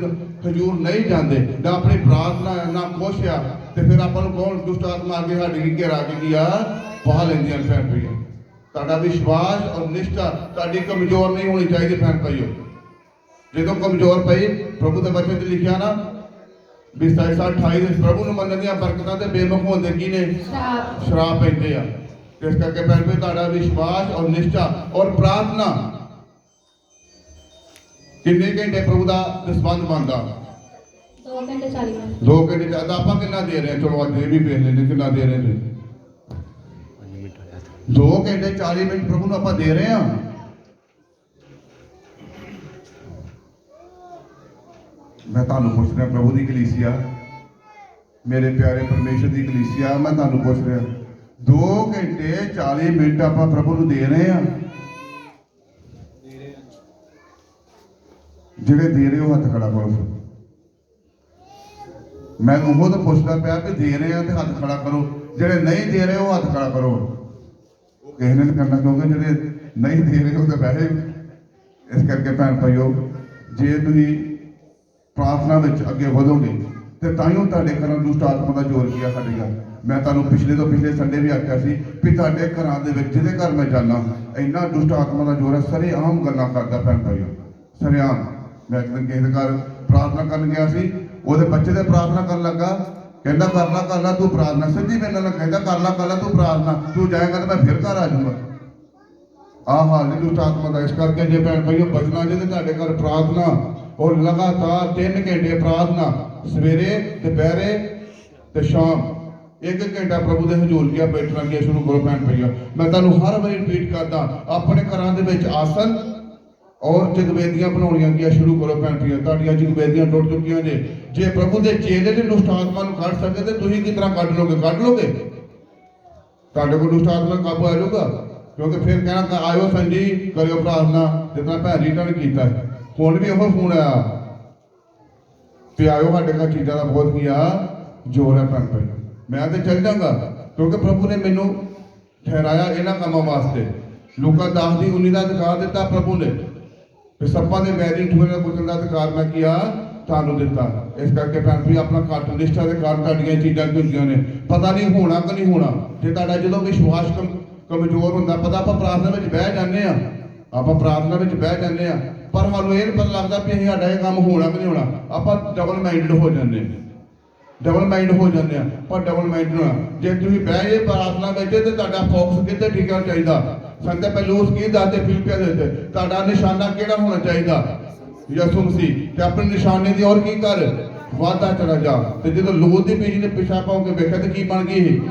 ਹਜ਼ੂਰ ਨਹੀਂ ਜਾਂਦੇ, ਨਾ ਆਪਣੀ ਪ੍ਰਾਰਥਨਾ ਨਾ ਕੁਛ ਆ, ਤੇ ਫਿਰ ਆਪਾਂ ਨੂੰ ਕੌਣ ਦੁਸ਼ਟ ਆਤਮਾ ਅੱਗੇ ਸਾਡੀ ਘੇਰਾ ਕੇ ਕੀ ਆ ਪਾ ਲੈਂਦੀਆਂ ਭੈਣ ਭਾਈਓ। ਤੁਹਾਡਾ ਵਿਸ਼ਵਾਸ ਔਰ ਨਿਸ਼ਠਾ ਤੁਹਾਡੀ ਕਮਜ਼ੋਰ ਨਹੀਂ ਹੋਣੀ ਚਾਹੀਦੀ ਭੈਣ ਭਾਈਓ। ਜਦੋਂ ਕਮਜ਼ੋਰ ਪਈ, ਪ੍ਰਭੂ ਦੇ ਬਚਨ 'ਚ ਲਿਖਿਆ ਨਾ ਵੀ 28 ਦੇ ਪ੍ਰਭੂ ਨੂੰ ਮੰਨਣ ਦੀਆਂ ਬਰਕਤਾਂ ਤੇ ਬੇਮੁਖ ਹੁੰਦੇ ਕੀ ਨੇ? ਸ਼ਰਾਬ ਪੈਂਦੇ ਆ। ਇਸ ਕਰਕੇ ਭੈਣ ਭਾਈ ਤੁਹਾਡਾ ਵਿਸ਼ਵਾਸ ਔਰ ਨਿਸ਼ਠਾ ਔਰ ਪ੍ਰਾਰਥਨਾ ਕਿੰਨੇ ਘੰਟੇ ਪ੍ਰਭੂ ਦਾ ਦਸਵੰਧ ਬਣਦਾ? 2 ਘੰਟੇ 40 ਮਿੰਟ। 2 ਘੰਟੇ ਜ਼ਿਆਦਾ ਆਪਾਂ ਕਿੰਨਾ ਦੇ ਰਹੇ ਹਾਂ? ਚਲੋ ਅੱਜ ਇਹ ਵੀ ਵੇਖ ਲੈਂਦੇ ਕਿੰਨਾ ਦੇ ਰਹੇ ਨੇ। 2 ਘੰਟੇ 40 ਮਿੰਟ ਪ੍ਰਭੂ ਨੂੰ ਆਪਾਂ ਦੇ ਰਹੇ ਹਾਂ। ਮੈਂ ਤੁਹਾਨੂੰ ਪੁੱਛ ਰਿਹਾ ਪ੍ਰਭੂ ਦੀ ਕਲੀਸਿਆ, ਮੇਰੇ ਪਿਆਰੇ ਪਰਮੇਸ਼ਰ ਦੀ ਕਲੀਸਿਆ, ਮੈਂ ਤੁਹਾਨੂੰ ਪੁੱਛ ਰਿਹਾ 2 ਘੰਟੇ 40 ਮਿੰਟ ਆਪਾਂ ਪ੍ਰਭੂ ਨੂੰ ਦੇ ਰਹੇ ਹਾਂ? ਜਿਹੜੇ ਦੇ ਰਹੇ ਹੋ ਹੱਥ ਖੜਾ ਕਰੋ। ਮੈਂ ਉਹ ਤਾਂ ਪੁੱਛਦਾ ਪਿਆ ਕਿ ਦੇ ਰਹੇ ਆ ਤੇ ਹੱਥ ਖੜਾ ਕਰੋ, ਜਿਹੜੇ ਨਹੀਂ ਦੇ ਰਹੇ ਉਹ ਹੱਥ ਖੜਾ ਕਰੋ। ਉਹ ਕਿਸੇ ਨੇ ਨਹੀਂ ਕਰਨਾ, ਕਿਉਂਕਿ ਜਿਹੜੇ ਨਹੀਂ ਦੇ ਰਹੇ ਉਹ ਤਾਂ ਵੈਸੇ। ਇਸ ਕਰਕੇ ਭੈਣ ਭਾਈਓ, ਜੇ ਤੁਸੀਂ ਪ੍ਰਾਰਥਨਾ ਵਿੱਚ ਅੱਗੇ ਵਧੋਗੇ ਤੇ ਤਾਂ ਹੀ ਤੁਹਾਡੇ ਘਰਾਂ ਦੁਸ਼ਟ ਆਤਮਾ ਦਾ ਜ਼ੋਰ ਕੀ ਆ ਸਾਡੇ ਘਰ। ਮੈਂ ਤੁਹਾਨੂੰ ਪਿਛਲੇ ਤੋਂ ਪਿਛਲੇ ਸੰਡੇ ਵੀ ਆਖਿਆ ਸੀ ਵੀ ਤੁਹਾਡੇ ਘਰਾਂ ਦੇ ਵਿੱਚ ਜਿਹਦੇ ਘਰ ਮੈਂ ਜਾਂਦਾ ਇੰਨਾ ਦੁਸ਼ਟ ਆਤਮਾ ਦਾ ਜ਼ੋਰ ਹੈ, ਸਰੇਆਮ ਗੱਲਾਂ ਕਰਦਾ ਭੈਣ ਭਾਈਓ, ਸਰੇਆਮ। ਮੈਂ ਇੱਕ ਦਿਨ ਕਿਸੇ ਦੇ ਘਰ ਪ੍ਰਾਰਥਨਾ ਕਰਨ ਗਿਆ ਸੀ, ਉਹਦੇ ਬੱਚੇ ਦੇ ਪ੍ਰਾਰਥਨਾ ਕਰਨ ਲੱਗਾ, ਕਹਿੰਦਾ ਕਰ ਲਾ ਤੂੰ ਪ੍ਰਾਰਥਨਾ। ਸੱਚੀ ਮੇਰੇ ਨਾਲ ਕਹਿੰਦਾ ਕਰ ਲਾ ਤੂੰ ਪ੍ਰਾਰਥਨਾ, ਤੂੰ ਜਾਏਗਾ ਤਾਂ ਮੈਂ ਫਿਰ ਘਰ ਆ ਜਾਊਂਗਾ। ਆਹ ਹਾਲ ਨਹੀਂ ਦੁਸ਼ਟ ਆਤਮਾ ਦਾ। ਇਸ ਕਰਕੇ ਜੇ ਭੈਣ ਭਾਈਓ ਬਚਣਾ ਜੇ ਤੇ ਤੁਹਾਡੇ ਘਰ ਪ੍ਰਾਰਥਨਾ ਔਰ ਲਗਾਤਾਰ 3 ਘੰਟੇ ਪ੍ਰਾਰਥਨਾ, ਸਵੇਰੇ ਦੁਪਹਿਰੇ ਤੇ ਸ਼ਾਮ 1 ਘੰਟਾ ਪ੍ਰਭੂ ਦੇ ਹਜ਼ੂਰ ਗਿਆ ਬੈਠਣਾ ਗਿਆ ਸ਼ੁਰੂ ਕਰੋ ਭੈਣ ਭਾਈਓ। ਮੈਂ ਤੁਹਾਨੂੰ ਹਰ ਵਾਰੀ ਰਿਪੀਟ ਕਰਦਾ, ਆਪਣੇ ਘਰਾਂ ਦੇ ਵਿੱਚ ਆਸਨ ਔਰ ਜਗਵੇਦੀਆਂ ਬਣਾਉਣੀਆਂ ਗਿਆ ਸ਼ੁਰੂ ਕਰੋ ਭੈਣ ਭਾਈਓ। ਤੁਹਾਡੀਆਂ ਜਗਵੇਦੀਆਂ ਟੁੱਟ ਚੁੱਕੀਆਂ ਜੇ ਪ੍ਰਭੂ ਦੇ ਚੇਲੇ ਦੇ ਦੁਸ਼ਟ ਆਤਮਾ ਨੂੰ ਕੱਢ ਸਕੇ ਤੇ ਤੁਸੀਂ ਕਿਸ ਤਰ੍ਹਾਂ ਕੱਢ ਲੋਗੇ? ਤੁਹਾਡੇ ਕੋਲ ਦੁਸ਼ਟ ਆਤਮਾ ਕਾਬੂ ਆ ਜਾਊਗਾ? ਕਿਉਂਕਿ ਫਿਰ ਕਹਿਣਾ ਆਇਓ ਸੰਜੀ ਕਰਿਓ ਪ੍ਰਾਰਥਨਾ, ਜਿੱਦਾਂ ਭੈਣ ਰੀਟਾ ਨੇ ਕੀਤਾ। ਹੁਣ ਵੀ ਉਹ ਫੋਨ ਆਇਆ ਤੇ ਆਇਓ, ਸਾਡੇ ਘਰ ਚੀਜ਼ਾਂ ਦਾ ਬਹੁਤ ਕੀ ਆ ਜ਼ੋਰ ਹੈ ਭੈਣ ਭਾਈ। ਮੈਂ ਤੇ ਚੱਲ ਜਾਂਗਾ ਕਿਉਂਕਿ ਪ੍ਰਭੂ ਨੇ ਮੈਨੂੰ ਠਹਿਰਾਇਆ ਇਹਨਾਂ ਕੰਮਾਂ ਵਾਸਤੇ। ਲੂਕਾ 10:19 ਦਾ ਅਧਿਕਾਰ ਦਿੱਤਾ ਪ੍ਰਭੂ ਨੇ, ਤੇ ਸੱਪਾਂ ਦੇ ਵੈਰੀ ਠੂਰੇ ਦਾ ਪੁੱਛਣ ਦਾ ਅਧਿਕਾਰ ਮੈਂ ਕੀਆ ਤੁਹਾਨੂੰ ਦਿੱਤਾ। ਇਸ ਕਰਕੇ ਭੈਣ ਭਾਈ ਆਪਣਾ ਘੱਟ ਨਿਸ਼ਠਾ ਦੇ ਕਾਰਨ ਤੁਹਾਡੀਆਂ ਚੀਜ਼ਾਂ ਕੀ ਹੁੰਦੀਆਂ ਨੇ, ਪਤਾ ਨਹੀਂ ਹੋਣਾ ਕਿ ਨਹੀਂ ਹੋਣਾ। ਜੇ ਤੁਹਾਡਾ ਜਦੋਂ ਵਿਸ਼ਵਾਸ ਕਮਜ਼ੋਰ ਹੁੰਦਾ, ਪਤਾ ਆਪਾਂ ਪ੍ਰਾਰਥਨਾ ਵਿੱਚ ਬਹਿ ਜਾਂਦੇ ਆ, ਪਰ ਸਾਨੂੰ ਇਹ ਨਹੀਂ ਪਤਾ ਲੱਗਦਾ ਵੀ ਅਸੀਂ ਸਾਡਾ ਇਹ ਕੰਮ ਹੋਣਾ ਕਿ ਨਹੀਂ ਹੋਣਾ। ਆਪਾਂ ਡਬਲ ਮਾਈਂਡਡ ਹੋ ਜਾਂਦੇ ਆ, ਪਰ ਡਬਲ ਮਾਈਂਡਡ ਹੋਣਾ। ਜੇ ਤੁਸੀਂ ਬਹਿ ਜੇ ਪ੍ਰਾਰਥਨਾ ਵਿੱਚ ਤੇ ਤੁਹਾਡਾ ਫੋਕਸ ਕਿੱਥੇ ਟਿਕਣਾ ਚਾਹੀਦਾ? ਸੰਤ ਪਲੂਸ ਕੀ ਦੱਸਦੇ ਫਿਲਿੱਪੀਆਂ ਦੇ ਵਿੱਚ, ਤੁਹਾਡਾ ਨਿਸ਼ਾਨਾ ਕਿਹੜਾ ਹੋਣਾ ਚਾਹੀਦਾ? ਯਿਸੂ ਮਸੀਹ। ਤੇ ਆਪਣੇ ਨਿਸ਼ਾਨੇ ਦੀ ਔਰ ਕੀ ਕਰ ਵਾਧਾ ਚਲਾ ਜਾ। ਤੇ ਜਦੋਂ ਲੋਧ ਦੀ ਬੀਜੀ ਨੇ ਪਿਛਾ ਪਾਉ ਕੇ ਵੇਖਿਆ ਤੇ ਕੀ ਬਣ ਗਈ?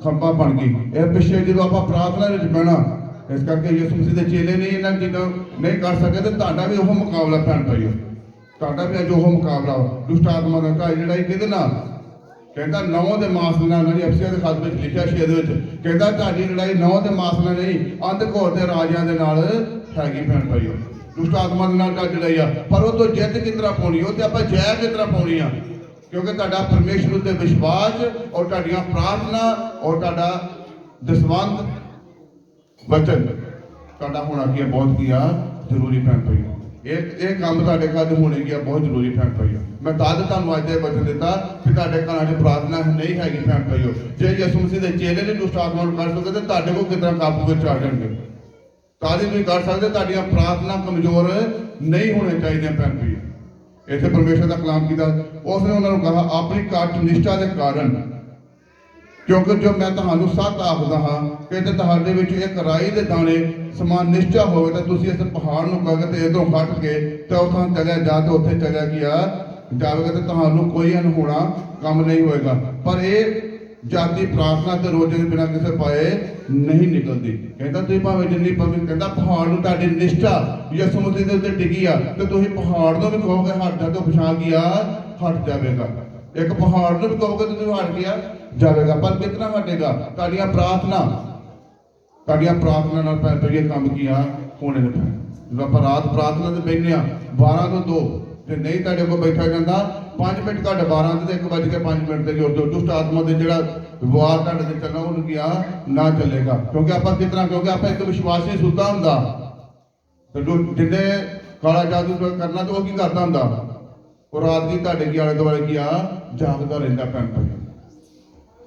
ਖੰਭਾ ਬਣ ਗਈ। ਇਹ ਪਿੱਛੇ ਜਦੋਂ ਆਪਾਂ ਪ੍ਰਾਰਥਨਾ ਵਿੱਚ ਬਹਿਣਾ, ਇਸ ਕਰਕੇ ਯਿਸੂ ਮਸੀਹ ਦੇ ਚੇਲੇ ਨੇ ਇਹਨਾਂ ਚੀਜ਼ਾਂ ਨਹੀਂ ਕਰ ਸਕੇ ਤੇ ਤੁਹਾਡਾ ਵੀ ਉਹ ਮੁਕਾਬਲਾ ਭੈਣ ਭਾਈਓ, ਤੁਹਾਡਾ ਵੀ ਅੱਜ ਉਹ ਮੁਕਾਬਲਾ ਦੁਸ਼ਟ ਆਤਮਾ ਦਾ। ਢਾਈ ਲੜਾਈ ਕਿਹਦੇ ਨਾਲ? ਕਹਿੰਦਾ ਨੌ ਦੇ ਮਾਸ ਨਾਲ ਨਹੀਂ। ਅਫਸੀਆਂ ਦੇ ਖਾਤੇ ਵਿੱਚ ਲਿਖਿਆ ਸੀ ਇਹਦੇ ਵਿੱਚ, ਕਹਿੰਦਾ ਤੁਹਾਡੀ ਲੜਾਈ ਨੌ ਦੇ ਮਾਸ ਨਾਲ ਨਹੀਂ, ਅੰਧ ਘੋਰ ਦੇ ਰਾਜਿਆਂ ਦੇ ਨਾਲ ਹੈਗੀ ਭੈਣ ਭਾਈਓ। ਦੁਸ਼ਟ ਆਤਮਾ ਦੇ ਨਾਲ ਤੁਹਾਡੀ ਲੜਾਈ ਆ, ਪਰ ਉਹ ਤੋਂ ਜਿੱਤ ਕਿਸ ਤਰ੍ਹਾਂ ਪਾਉਣੀ, ਉਹ ਤੇ ਆਪਾਂ ਜੈ ਕਿਸ ਤਰ੍ਹਾਂ ਪਾਉਣੀ ਆ? ਕਿਉਂਕਿ ਤੁਹਾਡਾ ਪਰਮੇਸ਼ਰ ਉੱਤੇ ਵਿਸ਼ਵਾਸ ਔਰ ਤੁਹਾਡੀਆਂ ਪ੍ਰਾਰਥਨਾ ਔਰ ਤੁਹਾਡਾ ਦਸਵੰਧ ਵਚਨ ਤੁਹਾਡਾ ਹੋਣਾ ਕੀ ਬਹੁਤ ਕੀ ਆ ਜ਼ਰੂਰੀ ਭੈਣ ਭਾਈਓ। ਇਹ ਕੰਮ ਤੁਹਾਡੇ ਘਰ 'ਚ ਹੋਣੇ ਗਿਆ ਬਹੁਤ ਜ਼ਰੂਰੀ ਭੈਣ ਭਾਈਓ। ਮੈਂ ਤਦ ਤੁਹਾਨੂੰ ਅੱਜ ਦੇ ਬਚਨ ਦਿੱਤਾ ਕਿ ਤੁਹਾਡੇ ਘਰਾਂ 'ਚ ਪ੍ਰਾਰਥਨਾ ਨਹੀਂ ਹੈਗੀ ਭੈਣ ਭਾਈਓ। ਜੇ ਯਿਸੂ ਮਸੀਹ ਦੇ ਚੇਲੇ ਨੇ ਦੁਸ਼ਟ ਆਤਮਾ ਨੂੰ ਕੱਢ ਸਕਦੇ ਤੇ ਤੁਹਾਡੇ ਕੋਲ ਕਿਤਨਾ ਕਾਬੂ ਵਿੱਚ ਆ ਜਾਣਗੇ। ਤਾਂ ਤੁਸੀਂ ਕਰ ਸਕਦੇ, ਤੁਹਾਡੀਆਂ ਪ੍ਰਾਰਥਨਾ ਕਮਜ਼ੋਰ ਨਹੀਂ ਹੋਣੇ ਚਾਹੀਦੀਆਂ ਭੈਣ ਭਾਈਓ। ਇੱਥੇ ਪਰਮੇਸ਼ਰ ਦਾ ਕਲਾਮ ਕੀਤਾ, ਉਸਨੇ ਉਹਨਾਂ ਨੂੰ ਕਹਾ ਆਪਣੀ ਘੱਟ ਨਿਸ਼ਠਾ ਦੇ ਕਾਰਨ, ਕਿਉਂਕਿ ਜੋ ਮੈਂ ਤੁਹਾਨੂੰ ਸੱਚ ਆਖਦਾ ਹਾਂ ਕਿ ਜੇ ਤੁਹਾਡੇ ਵਿੱਚ ਇੱਕ ਰਾਈ ਦੇ ਦਾਣੇ ਸਮਾਨ ਨਿਸ਼ਚਾ ਹੋਵੇ ਤਾਂ ਤੁਸੀਂ ਇਸ ਪਹਾੜ ਨੂੰ ਕਹੋਗੇ ਤੇ ਇਧਰੋਂ ਕੱਟ ਕੇ ਤੇ ਉੱਥੋਂ ਚਲਿਆ ਜਾ ਤੇ ਉੱਥੇ ਚਲਿਆ ਗਿਆ ਜਾਵੇਗਾ ਤੇ ਤੁਹਾਨੂੰ ਕੋਈ ਅਨਹੋਣਾ ਕੰਮ ਨਹੀਂ ਹੋਏਗਾ। ਪਰ ਇਹ ਜਾਤੀ ਪ੍ਰਾਰਥਨਾ ਤੇ ਰੋਜ਼ੇ ਦੇ ਬਿਨਾਂ ਕਿਸੇ ਪਾਏ ਨਹੀਂ ਨਿਕਲਦੀ। ਕਹਿੰਦਾ ਤੁਸੀਂ ਭਾਵੇਂ ਜਿੰਨੀ ਪਵਿੱਤਰ, ਕਹਿੰਦਾ ਪਹਾੜ ਨੂੰ ਤੁਹਾਡੀ ਨਿਸ਼ਠਾ ਯਿਸੂ ਮਸੀਹ ਦੇ ਉੱਤੇ ਟਿਕੀ ਆ ਤੇ ਤੁਸੀਂ ਪਹਾੜ ਨੂੰ ਵੀ ਕਹੋਗੇ ਹਟ ਜਾ, ਤੇ ਪਛਾਣ ਗਿਆ ਹਟ ਜਾਵੇਗਾ। ਇੱਕ ਪਹਾੜ ਨੂੰ ਵੀ ਕਹੋਗੇ ਤੇ ਤੁਸੀਂ ਹਟ ਗਿਆ ਜਾਵੇਗਾ। ਪਰ ਕਿਤਨਾ ਹਟੇਗਾ? ਤੁਹਾਡੀਆਂ ਪ੍ਰਾਰਥਨਾ ਨਾਲ ਭੈਣ ਭਾਈ ਕੰਮ ਕੀਆ ਹੋਣੇ ਨੇ। ਜਦੋਂ ਆਪਾਂ ਰਾਤ ਪ੍ਰਾਰਥਨਾ ਤੇ ਬੈਠਦੇ ਆ 12 ਤੋਂ 2, ਜੇ ਨਹੀਂ ਤੁਹਾਡੇ ਕੋਲ ਬੈਠਾ ਜਾਂਦਾ 5 ਮਿੰਟ ਘੱਟ 12 ਤੇ 1:05 ਤੇ ਜੋਰ ਦੁਸ਼ਟ ਆਤਮਾ ਦੇ ਜਿਹੜਾ ਵਿਵਹਾਰ ਤੁਹਾਡੇ ਤੇ ਚੱਲਣਾ ਉਹਨੂੰ ਕੀਆ ਨਾ ਚੱਲੇਗਾ। ਕਿਉਂਕਿ ਆਪਾਂ ਕਿਉਂਕਿ ਆਪਾਂ ਇੱਕ ਵਿਸ਼ਵਾਸੀ ਸੁੱਤਾ ਹੁੰਦਾ ਤੇ ਜਿੰਨੇ ਕਾਲਾ ਜਾਦੂ ਕਰਨਾ ਤੇ ਉਹ ਕੀ ਕਰਦਾ ਹੁੰਦਾ? ਉਹ ਰਾਤ ਦੀ ਤੁਹਾਡੇ ਕੀ ਆਲੇ ਦੁਆਲੇ ਕੀ ਆ ਜਾਗਦਾ ਰਹਿੰਦਾ ਭੈਣ ਭਾਈ।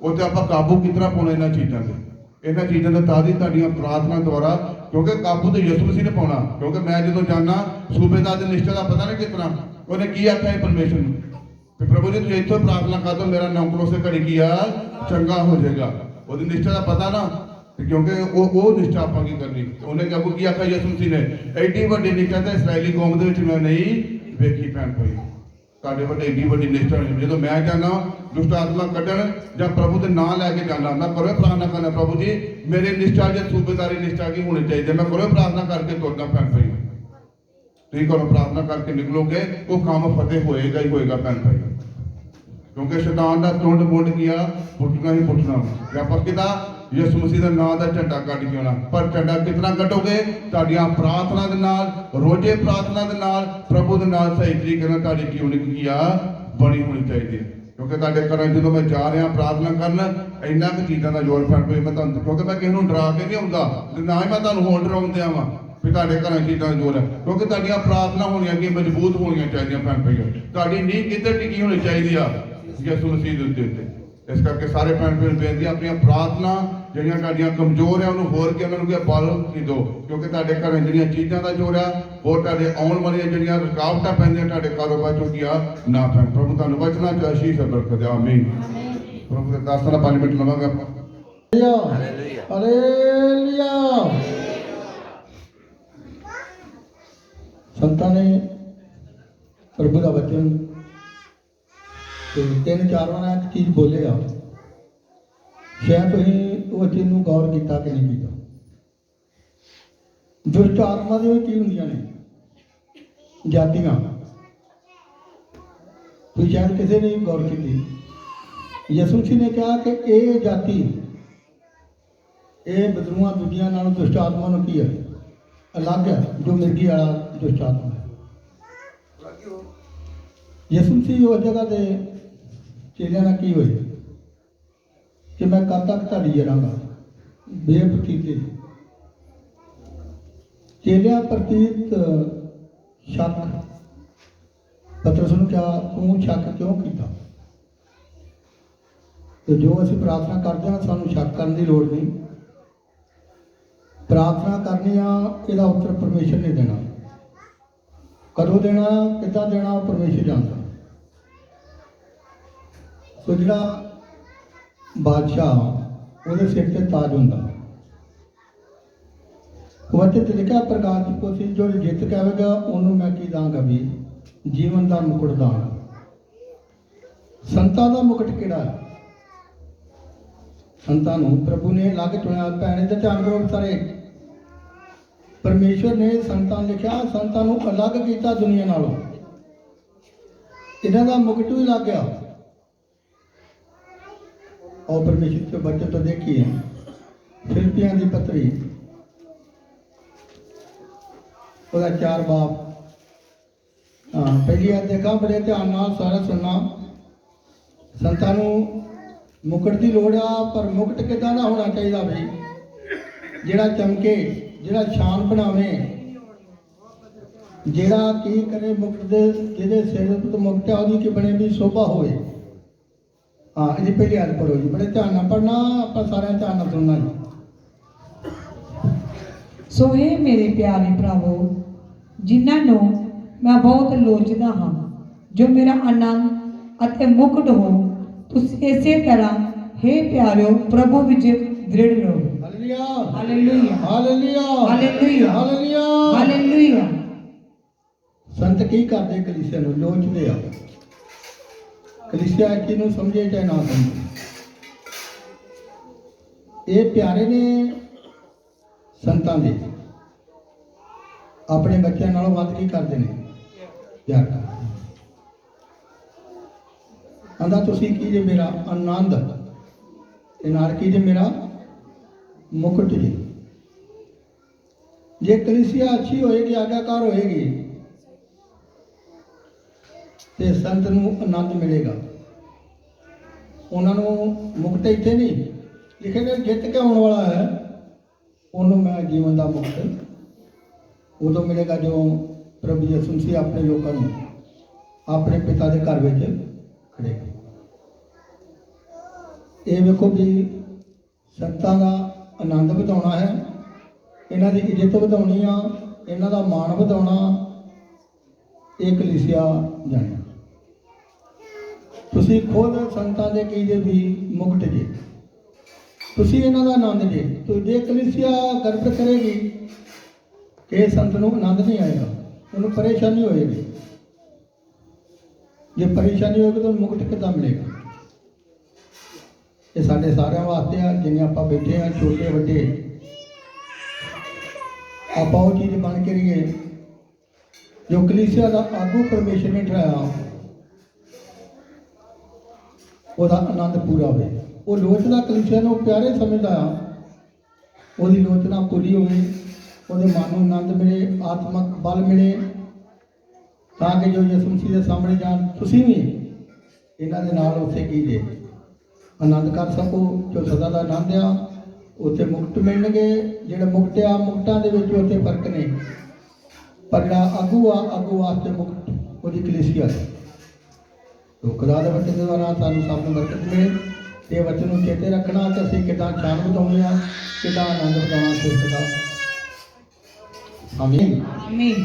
ਉਹ ਤੇ ਆਪਾਂ ਕਾਬੂ ਕਿਤਨਾ ਪਾਉਣਾ ਇਹਨਾਂ ਚੀਜ਼ਾਂ ਤੇ? ਇਹਨਾਂ ਚੀਜ਼ਾਂ ਦਾ ਤਾਂ ਹੀ ਤੁਹਾਡੀਆਂ ਪ੍ਰਾਰਥਨਾ ਦੁਆਰਾ, ਕਿਉਂਕਿ ਕਾਬੂ ਤੇ ਯਿਸੂ ਮਸੀਹ ਨੇ ਪਾਉਣਾ। ਕਿਉਂਕਿ ਮੈਂ ਜਦੋਂ ਜਾਣਾ ਸੂਬੇਦਾਰ ਦੇ ਨਿਸ਼ਚਾ ਦਾ ਪਤਾ ਨਹੀਂ ਕਿਤਨਾ ਉਹਨੇ ਕੀ ਆਖਿਆ ਪਰਮੇਸ਼ਰ ਨੂੰ ਕਿ ਪ੍ਰਭੂ ਜੀ ਤੁਸੀਂ ਇੱਥੋਂ ਪ੍ਰਾਰਥਨਾ ਕਰ ਦਿਓ, ਮੇਰਾ ਨੌਕਰ ਉਸੇ ਘੜੀ ਕੀ ਆ ਚੰਗਾ ਹੋ ਜਾਏਗਾ। ਉਹਦੀ ਨਿਸ਼ਚਾ ਦਾ ਪਤਾ ਨਾ, ਕਿਉਂਕਿ ਉਹ ਨਿਸ਼ਚਾ ਆਪਾਂ ਕੀ ਕਰਨੀ। ਉਹਨੇ ਕਾਬੂ ਕੀ ਆਖਿਆ ਯਿਸੂ ਮਸੀਹ ਨੇ, ਐਡੀ ਵੱਡੀ ਨਿਸ਼ਚਾ ਤਾਂ ਇਸਰਾਇਲੀ ਕੌਮ ਦੇ ਵਿੱਚ ਮੈਂ ਨਹੀਂ ਵੇਖੀ ਭੈਣ ਭਾਈ। ਤੁਹਾਡੇ ਵੱਡੇ ਏਡੀ ਵੱਡੀ ਨਿਸ਼ਠਾ ਨਹੀਂ। ਜਦੋਂ ਮੈਂ ਜਾਣਾ ਦੁਸ਼ਟ ਆਤਮਾ ਕੱਢਣ ਜਾਂ ਪ੍ਰਭੂ ਦੇ ਨਾਂ ਲੈ ਕੇ ਜਾਣਾ, ਮੈਂ ਕਰੋ ਪ੍ਰਾਰਥਨਾ ਕਰਨਾ, ਪ੍ਰਭੂ ਜੀ ਮੇਰੇ ਨਿਸ਼ਠਾ ਜਾਂ ਸੂਬੇਦਾਰੀ ਨਿਸ਼ਠਾ ਕੀ ਹੋਣੀ ਚਾਹੀਦੀ। ਮੈਂ ਕਰੋ ਪ੍ਰਾਰਥਨਾ ਕਰਕੇ ਤੁਰਦਾ ਭੈਣ ਭਾਈ। ਤੁਸੀਂ ਕਰੋ ਪ੍ਰਾਰਥਨਾ ਕਰਕੇ ਨਿਕਲੋਗੇ, ਉਹ ਕੰਮ ਫਤਿਹ ਹੋਏਗਾ ਹੀ ਹੋਏਗਾ ਭੈਣ ਭਾਈ। ਕਿਉਂਕਿ ਸ਼ੈਤਾਨ ਦਾ ਟੁੰਡ ਮੁੰਡ ਕੀਆ ਪੁੱਟਣਾ ਹੀ ਪੁੱਟਣਾ। ਜਾਂ ਆਪਾਂ ਕਿਦਾ ਯਿਸੂ ਮਸੀਹ ਦਾ ਨਾਂ ਦਾ ਝੰਡਾ ਕੱਢ ਕੇ ਆਉਣਾ। ਪਰ ਝੰਡਾ ਕਿਤਨਾ ਕੱਢੋਗੇ? ਤੁਹਾਡੀਆਂ ਪ੍ਰਾਰਥਨਾ ਦੇ ਨਾਲ, ਰੋਜ਼ੇ ਪ੍ਰਾਰਥਨਾ ਦੇ ਨਾਲ, ਪ੍ਰਭੂ ਦੇ ਨਾਲ ਸਹੀ ਤਰੀਕੇ ਨਾਲ ਤੁਹਾਡੀ ਟਿਊਨਿੰਗ ਕੀ ਆ ਬਣੀ ਹੋਣੀ ਚਾਹੀਦੀ ਹੈ। ਕਿਉਂਕਿ ਤੁਹਾਡੇ ਘਰਾਂ ਜਦੋਂ ਮੈਂ ਜਾ ਰਿਹਾ ਪ੍ਰਾਰਥਨਾ ਕਰਨ, ਇੰਨਾ ਕੁ ਚੀਜ਼ਾਂ ਦਾ ਜ਼ੋਰ ਪੈਣ ਪਈ। ਮੈਂ ਤੁਹਾਨੂੰ ਕਿਉਂਕਿ ਮੈਂ ਕਿਸੇ ਨੂੰ ਡਰਾ ਕੇ ਨਹੀਂ ਆਉਂਦਾ, ਨਾ ਹੀ ਮੈਂ ਤੁਹਾਨੂੰ ਹੋਰ ਡਰਾਉਂਦਿਆਂ ਵਾਂ ਵੀ ਤੁਹਾਡੇ ਘਰਾਂ ਚੀਜ਼ਾਂ ਦਾ ਜ਼ੋਰ ਹੈ। ਕਿਉਂਕਿ ਤੁਹਾਡੀਆਂ ਪ੍ਰਾਰਥਨਾ ਹੋਣੀਆਂ ਕਿ ਮਜ਼ਬੂਤ ਹੋਣੀਆਂ ਚਾਹੀਦੀਆਂ ਭੈਣ ਭਾਈਓ। ਤੁਹਾਡੀ ਨੀਂਹ ਕਿੱਥੇ ਟਿਕੀ ਹੋਣੀ ਚਾਹੀਦੀ ਆ? ਯਿਸੂ ਮਸੀਹ ਦੇ ਉੱਤੇ। ਇਸ ਕਰਕੇ ਸਾਰੇ ਭੈਣ ਭੈਣ ਬੇਨਤੀ, ਆਪਣੀਆਂ ਪ੍ਰਾਰਥਨਾ ਜਿਹੜੀਆਂ ਤੁਹਾਡੀਆਂ ਕਮਜ਼ੋਰ ਆ ਉਹਨੂੰ ਹੋਰ ਕੇ ਉਹਨਾਂ ਨੂੰ ਕੀ ਬਲ ਨਹੀਂ ਦਿਓ। ਕਿਉਂਕਿ ਤੁਹਾਡੇ ਘਰਾਂ ਜਿਹੜੀਆਂ ਚੀਜ਼ਾਂ ਦਾ ਜ਼ੋਰ ਆ, ਹੋਰ ਤੁਹਾਡੇ ਆਉਣ ਵਾਲੀਆਂ ਜਿਹੜੀਆਂ ਰੁਕਾਵਟਾਂ ਪੈਂਦੀਆਂ ਤੁਹਾਡੇ ਕਾਰੋਬਾਰ ਚੋਂ ਕੀ ਆ ਨਾ ਪੈਣ। ਪ੍ਰਭੂ ਤੁਹਾਨੂੰ ਬਚਨਾ ਚ ਅਸ਼ੀਸ਼ ਬਰਕਤ ਦੇ। ਆਮੀਨ। ਪ੍ਰਭੂ ਦੇ ਦਾਸ ਨਾਲ 5 ਮਿੰਟ ਲਵਾਂਗੇ ਆਪਾਂ। ਹਾਲੇਲੂਇਆ। ਸੰਤਾਂ ਨੇ ਪ੍ਰਭੂ ਦਾ ਵਚਨ ਤੇ 3-4 ਵਾਰ ਇੱਕ ਚੀਜ਼ ਬੋਲੇ ਆ। ਸ਼ਾਇਦ ਤੁਸੀਂ ਉਹ ਚੀਜ਼ ਨੂੰ ਗੌਰ ਕੀਤਾ ਕਿ ਨਹੀਂ ਕੀਤਾ। ਦੁਸ਼ਟ ਆਤਮਾ ਦੇ ਕੀ ਹੁੰਦੀਆਂ ਨੇ? ਜਾਤੀਆਂ। ਤੁਸੀਂ ਸ਼ਾਇਦ ਕਿਸੇ ਨੇ ਗੌਰ ਕੀਤੀ। ਯਿਸੂ ਮਸੀਹ ਨੇ ਕਿਹਾ ਕਿ ਇਹ ਜਾਤੀ, ਇਹ ਬਦਲੂਆਂ ਦੂਜੀਆਂ ਨਾਲੋਂ ਦੁਸ਼ਟ ਆਤਮਾ ਨੂੰ ਕੀ ਹੈ? ਅਲੱਗ ਹੈ। ਜੋ ਮਿਰਗੀ ਵਾਲਾ ਦੁਸ਼ਟ ਆਤਮਾ ਹੈ। ਯਿਸੂ ਮਸੀਹ ਉਸ ਜਗ੍ਹਾ ਤੇ ਚੇਲਿਆਂ ਨਾਲ ਕੀ ਹੋਇਆ ਕਿ ਮੈਂ ਕਦ ਤੱਕ ਤੁਹਾਡੀ ਰਹਾਂਗਾ ਬੇਪਤੀਤੇ। ਚੇਲਿਆਂ ਪ੍ਰਤੀਤ ਸ਼ੱਕ। ਪਤਰਸ ਨੂੰ ਕਿਹਾ ਤੂੰ ਸ਼ੱਕ ਕਿਉਂ ਕੀਤਾ? ਤੇ ਜੋ ਅਸੀਂ ਪ੍ਰਾਰਥਨਾ ਕਰਦੇ ਹਾਂ ਸਾਨੂੰ ਸ਼ੱਕ ਕਰਨ ਦੀ ਲੋੜ ਨਹੀਂ। ਪ੍ਰਾਰਥਨਾ ਕਰਨੀ ਆ, ਇਹਦਾ ਉੱਤਰ ਪਰਮੇਸ਼ਰ ਨੇ ਦੇਣਾ। ਕਦੋਂ ਦੇਣਾ, ਕਿੱਦਾਂ ਦੇਣਾ, ਉਹ ਪਰਮੇਸ਼ਰ ਜਾਣਦਾ। ਸੋ ਜਿਹੜਾ ਬਾਦਸ਼ਾਹ ਉਹਦੇ ਸਿਰ ਤੇ ਤਾਜ ਹੁੰਦਾ। ਵਚਨ ਤੇ ਲਿਖਿਆ ਪ੍ਰਕਾਸ਼ ਦੀ ਪੋਥੀ ਜੋ ਜਿੱਤ ਕੇ ਆਵੇਗਾ ਉਹਨੂੰ ਮੈਂ ਕੀ ਦਾਂਗਾ? ਵੀ ਜੀਵਨ ਦਾ ਮੁਕਟ ਦਾਂਗਾ। ਸੰਤਾਂ ਦਾ ਮੁਕਟ ਕਿਹੜਾ ਹੈ? ਸੰਤਾਂ ਨੂੰ ਪ੍ਰਭੂ ਨੇ ਅਲੱਗ ਚੁਣਿਆ। ਭੈਣੇ ਤੇ ਧਿਆਨ ਕਰੋ ਸਾਰੇ। ਪਰਮੇਸ਼ਵਰ ਨੇ ਸੰਤਾਂ ਲਿਖਿਆ, ਸੰਤਾਂ ਨੂੰ ਅਲੱਗ ਕੀਤਾ ਦੁਨੀਆ ਨਾਲੋਂ। ਇਹਨਾਂ ਦਾ ਮੁਕਟ ਵੀ ਲੱਗ ਗਿਆ। और परमेश्वर के बच्चे तो देखिए फिलिपियां की पत्री ਉਹਦਾ 4 बाप पहली अध्याय देखा बड़े ध्यान नाल सारा सुनना। संतां नूं मुकट की लोड़ आ, पर मुकट किदां दा होना चाहिए भाई? जिहड़ा चमके, जिहड़ा शान बनावे, ਜਿਹੜਾ ਕੀ ਕਰੇ ਮੁਕਤ ਦੇ ਜਿਹਦੇ ਸਿਰ ਤੋਂ ਮੁਕਤ ਆ ਉਹਦੀ ਕੀ ਬਣੇ ਵੀ ਸ਼ੋਭਾ ਹੋਵੇ। ਹਾਂ, ਇਹਦੀ ਪਹਿਲੀ ਹੱਥ ਪੜੋ ਜੀ, ਬੜੇ ਧਿਆਨ ਨਾਲ ਪੜਨਾ, ਆਪਾਂ ਸਾਰਿਆਂ ਧਿਆਨ ਨਾਲ ਸੁਣਨਾ ਜੀ। ਸੋ ਇਹ ਮੇਰੇ ਪਿਆਰੇ ਭਰਾਵੋ, ਜਿਨ੍ਹਾਂ ਨੂੰ ਮੈਂ ਬਹੁਤ ਲੋਚਦਾ ਹਾਂ, ਜੋ ਮੇਰਾ ਆਨੰਦ ਅਤੇ ਮੁਕਟ ਹੋ, ਤੁਸੀਂ ਇਸੇ ਤਰ੍ਹਾਂ हे ਪਿਆਰਿਓ ਪ੍ਰਭੂ ਵਿੱਚ ਦ੍ਰਿੜ ਰਹੋ। Hallelujah, hallelujah, hallelujah, hallelujah, hallelujah. Hallelujah. ਸੰਤ ਕੀ ਕਰਦੇ? ਕਲੀਸਿਆ ਨੂੰ ਲੋਚਦੇ ਆ। ਕਲੀਸਿਆ ਕੀ ਨੂੰ ਸਮਝੇ ਚਾਹੇ ਨਾ ਸਮਝੇ, ਇਹ ਪਿਆਰੇ ਨੇ ਸੰਤਾਂ ਦੇ, ਆਪਣੇ ਬੱਚਿਆਂ ਨਾਲੋਂ ਵੱਧ ਕੀ ਕਰਦੇ ਨੇ? ਪਿਆਰ ਕਰਦੇ। ਆਂਦਾ ਤੁਸੀਂ ਕੀ ਜੇ ਮੇਰਾ ਆਨੰਦ ਤੇ ਨਾਲ ਕੀ ਜੇ ਮੇਰਾ ਮੁਕਟ ਜੀ। ਜੇ ਕਲੀਸਿਆ ਅੱਛੀ ਹੋਏਗੀ, ਆਗਿਆਕਾਰ ਹੋਏਗੀ, ਤੇ ਸੰਤ ਨੂੰ ਆਨੰਦ ਮਿਲੇਗਾ। ਉਹਨਾਂ ਨੂੰ ਮੁਕਤ ਇੱਥੇ ਨਹੀਂ ਲਿਖੇ ਨੇ, ਜਿੱਤ ਕੇ ਆਉਣ ਵਾਲਾ ਹੈ ਉਹਨੂੰ ਮੈਂ ਜੀਵਨ ਦਾ ਮੁਕਤ ਉਦੋਂ ਮਿਲੇਗਾ ਜੋ ਪ੍ਰਭੂ ਯਿਸੂ ਮਸੀਹ ਆਪਣੇ ਲੋਕਾਂ ਨੂੰ ਆਪਣੇ ਪਿਤਾ ਦੇ ਘਰ ਵਿੱਚ ਖੜੇ। ਇਹ ਵੇਖੋ ਵੀ ਸੰਤਾਂ ਦਾ ਆਨੰਦ ਵਧਾਉਣਾ ਹੈ, ਇਹਨਾਂ ਦੀ ਇੱਜ਼ਤ ਵਧਾਉਣੀ ਆ, ਇਹਨਾਂ ਦਾ ਮਾਣ ਵਧਾਉਣਾ, ਇਹ ਕਲੀਸਿਆ ਜਾਣੇ। ਤੁਸੀਂ ਖੁਦ ਸੰਤਾਂ ਦੇ ਕੀ ਜੇ ਵੀ ਮੁਕਤ ਜੇ, ਤੁਸੀਂ ਇਹਨਾਂ ਦਾ ਆਨੰਦ ਜੇ। ਤੋ ਜੇ ਕਲੀਸਿਆ ਗਰਬ ਕਰੇਗੀ ਕਿ ਸੰਤ ਨੂੰ ਆਨੰਦ ਨਹੀਂ ਆਏਗਾ, ਉਹਨੂੰ ਪਰੇਸ਼ਾਨੀ ਹੋਏਗੀ। ਜੇ ਪਰੇਸ਼ਾਨੀ ਹੋਏਗੀ ਤਾਂ ਮੁਕਤ ਕਿੱਦਾਂ ਮਿਲੇਗਾ? ਇਹ ਸਾਡੇ ਸਾਰਿਆਂ ਵਾਸਤੇ ਆ, ਜਿੰਨੇ ਆਪਾਂ ਬੈਠੇ ਆ, ਛੋਟੇ ਵੱਡੇ, ਆਪਾਂ ਉਹ ਚੀਜ਼ ਬਣ ਕੇ ਰਹੀਏ ਜੋ ਕਲੀਸਿਆ ਦਾ ਆਗੂ ਪਰਮੇਸ਼ਰ ਨੇ ਠਹਿਰਾਇਆ, ਉਹਦਾ ਆਨੰਦ ਪੂਰਾ ਹੋਵੇ। ਉਹ ਲੋਚਨਾ ਕਲੀਸਿਆ ਨੂੰ ਪਿਆਰੇ ਸਮਝਦਾ ਆ, ਉਹਦੀ ਲੋਚਨਾ ਪੂਰੀ ਹੋਵੇ, ਉਹਦੇ ਮਨ ਨੂੰ ਆਨੰਦ ਮਿਲੇ, ਆਤਮਕ ਬਲ ਮਿਲੇ, ਤਾਂ ਕਿ ਜੋ ਯਿਸੂ ਮਸੀਹ ਦੇ ਸਾਹਮਣੇ ਜਾਣ, ਤੁਸੀਂ ਵੀ ਇਹਨਾਂ ਦੇ ਨਾਲ ਉੱਥੇ ਕੀ ਜੇ ਆਨੰਦ ਕਰ ਸਕੋ। ਜੋ ਸਦਾ ਦਾ ਆਨੰਦ ਆ, ਉੱਥੇ ਮੁਕਤ ਮਿਲਣਗੇ। ਜਿਹੜੇ ਮੁਕਤ ਆ, ਮੁਕਤਾਂ ਦੇ ਵਿੱਚ ਉੱਥੇ ਫਰਕ ਨੇ, ਪਰ ਜਿਹੜਾ ਆਗੂ ਆ, ਆਗੂ ਵਾਸਤੇ ਮੁਕਤ ਉਹਦੀ ਕਲੀਸਿਆ ਹੈ। ਤੋ ਖੁਦਾ ਦੇ ਵਚਨ ਦੇ ਦੁਆਰਾ ਸਾਨੂੰ ਸਭ ਨੂੰ ਬਰਕਤ ਮਿਲੇ। ਇਹ ਵਚਨ ਨੂੰ ਚੇਤੇ ਰੱਖਣਾ ਕਿ ਅਸੀਂ ਕਿੱਦਾਂ ਸ਼ਾਨ ਵਧਾਉਂਦੇ ਆ, ਕਿੱਦਾਂ ਆਨੰਦ ਵਧਾਉਣਾ ਸਿੱਖਦਾ। ਆਮੀਨ, ਆਮੀਨ।